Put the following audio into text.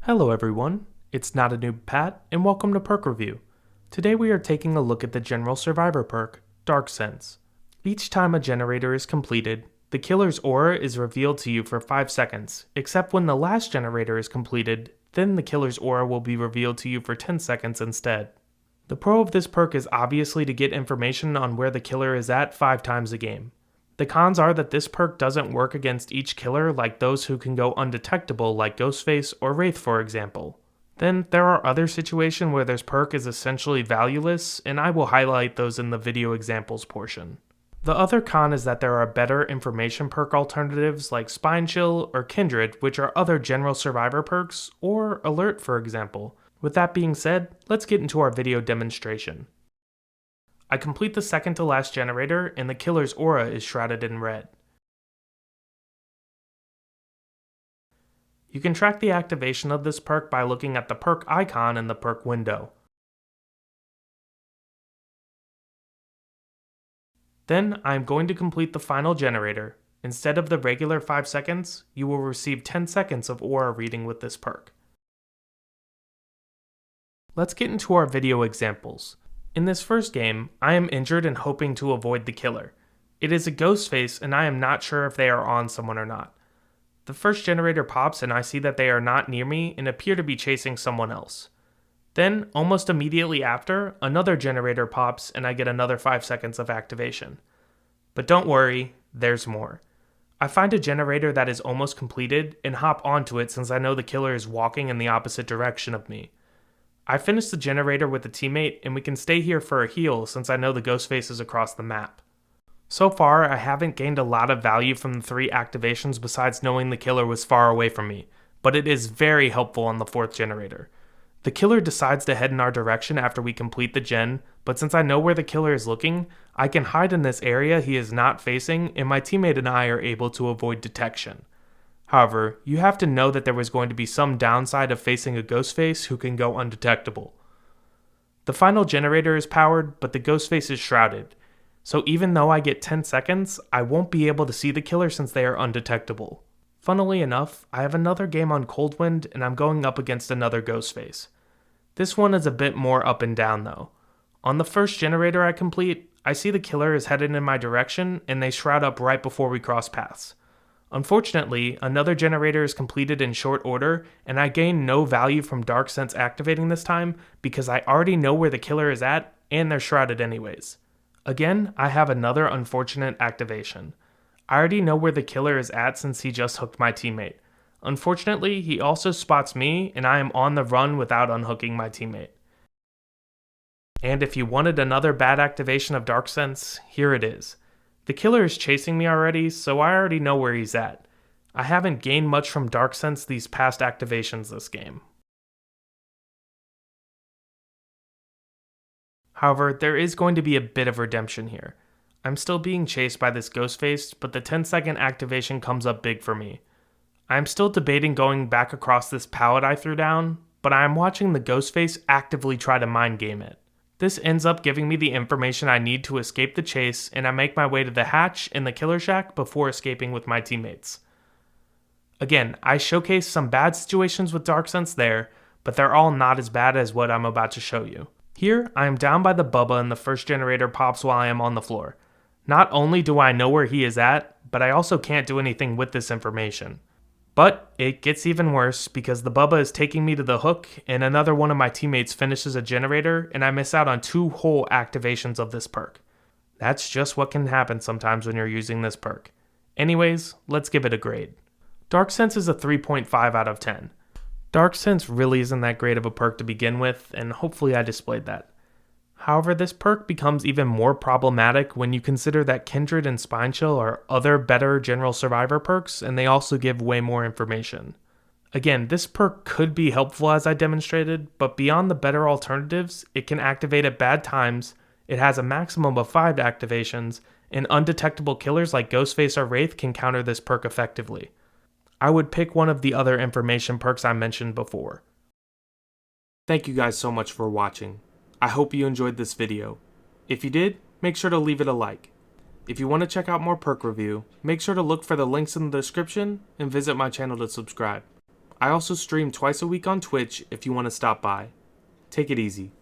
Hello everyone, it's NotaNoobPat and welcome to Perk Review. Today we are taking a look at the General Survivor perk, Dark Sense. Each time a generator is completed, the killer's aura is revealed to you for 5 seconds, except when the last generator is completed, then the killer's aura will be revealed to you for 10 seconds instead. The pro of this perk is obviously to get information on where the killer is at 5 times a game. The cons are that this perk doesn't work against each killer like those who can go undetectable like Ghostface or Wraith for example. Then there are other situations where this perk is essentially valueless, and I will highlight those in the video examples portion. The other con is that there are better information perk alternatives like Spine Chill or Kindred, which are other General Survivor perks, or Alert for example. With that being said, let's get into our video demonstration. I complete the second to last generator and the killer's aura is shrouded in red. You can track the activation of this perk by looking at the perk icon in the perk window. Then I am going to complete the final generator. Instead of the regular 5 seconds, you will receive 10 seconds of aura reading with this perk. Let's get into our video examples. In this first game, I am injured and hoping to avoid the killer. It is a Ghostface and I am not sure if they are on someone or not. The first generator pops and I see that they are not near me and appear to be chasing someone else. Then, almost immediately after, another generator pops and I get another 5 seconds of activation. But don't worry, there's more. I find a generator that is almost completed and hop onto it since I know the killer is walking in the opposite direction of me. I finish the generator with a teammate and we can stay here for a heal since I know the Ghostface is across the map. So far, I haven't gained a lot of value from the 3 activations besides knowing the killer was far away from me, but it is very helpful on the 4th generator. The killer decides to head in our direction after we complete the gen, but since I know where the killer is looking, I can hide in this area he is not facing and my teammate and I are able to avoid detection. However, you have to know that there was going to be some downside of facing a Ghostface who can go undetectable. The final generator is powered, but the Ghostface is shrouded, so even though I get 10 seconds, I won't be able to see the killer since they are undetectable. Funnily enough, I have another game on Coldwind and I'm going up against another Ghostface. This one is a bit more up and down though. On the first generator I complete, I see the killer is headed in my direction and they shroud up right before we cross paths. Unfortunately, another generator is completed in short order, and I gain no value from Dark Sense activating this time because I already know where the killer is at and they're shrouded anyways. Again, I have another unfortunate activation. I already know where the killer is at since he just hooked my teammate. Unfortunately, he also spots me and I am on the run without unhooking my teammate. And if you wanted another bad activation of Dark Sense, here it is. The killer is chasing me already, so I already know where he's at. I haven't gained much from Dark Sense these past activations this game. However, there is going to be a bit of redemption here. I'm still being chased by this Ghostface, but the 10-second activation comes up big for me. I'm still debating going back across this pallet I threw down, but I am watching the Ghostface actively try to mind game it. This ends up giving me the information I need to escape the chase, and I make my way to the hatch in the killer shack before escaping with my teammates. Again, I showcase some bad situations with Dark Sense there, but they're all not as bad as what I'm about to show you. Here, I am down by the Bubba and the first generator pops while I am on the floor. Not only do I know where he is at, but I also can't do anything with this information. But it gets even worse because the Bubba is taking me to the hook and another one of my teammates finishes a generator and I miss out on 2 whole activations of this perk. That's just what can happen sometimes when you're using this perk. Anyways, let's give it a grade. Dark Sense is a 3.5 out of 10. Dark Sense really isn't that great of a perk to begin with, and hopefully I displayed that. However, this perk becomes even more problematic when you consider that Kindred and Spine Chill are other better General Survivor perks, and they also give way more information. Again, this perk could be helpful as I demonstrated, but beyond the better alternatives, it can activate at bad times, it has a maximum of 5 activations, and undetectable killers like Ghostface or Wraith can counter this perk effectively. I would pick one of the other information perks I mentioned before. Thank you guys so much for watching. I hope you enjoyed this video. If you did, make sure to leave it a like. If you want to check out more perk review, make sure to look for the links in the description and visit my channel to subscribe. I also stream twice a week on Twitch if you want to stop by. Take it easy.